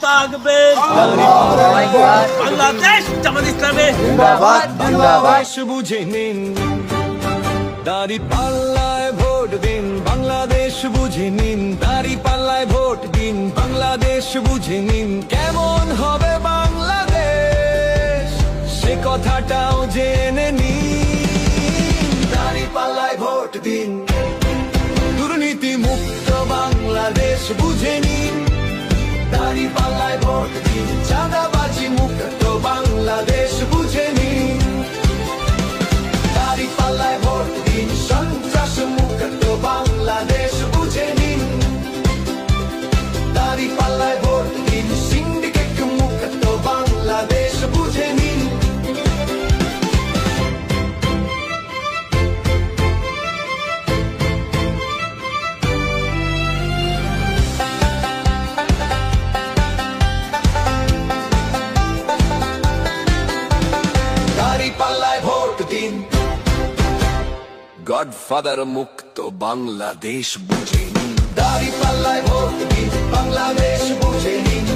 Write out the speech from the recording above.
থাকবে। বাংলাদেশ জামাত ইসলামী জিন্দাবাদ জিন্দাবাদ। বুঝে নিন, দাঁড়িপাল্লায় ভোট দিন, বাংলাদেশ বুঝে নিন। দাঁড়িপাল্লায় ভোট দিন, বাংলাদেশ বুঝে নিন। কেমন হবে বাংলাদেশ, সে কথাটাও জেনে নিন। দাঁড়িপাল্লায় ভোট দিন, দুর্নীতি মুক্ত বাংলাদেশ বুঝে নিন। দাঁড়িপাল্লায় ভোট দিন, চাঁদাবাজি মুক্ত বাংলাদেশ বুঝে নিন। দাঁড়িপাল্লায় ভোট দিন, সন্ত্রাস মুক্ত বাংলাদেশ বুঝে নিন। দাঁড়িপাল্লায় ভোট দিন, সিন্ডিকেট মুক্ত বাংলাদেশ বুঝে নিন। দাঁড়িপাল্লায় ভোট দিন, গডফাদার মুক্ত বাংলাদেশ বুঝে নিন। দাঁড়িপাল্লায় ভোট দিন, বাংলাদেশ বুঝে নিন।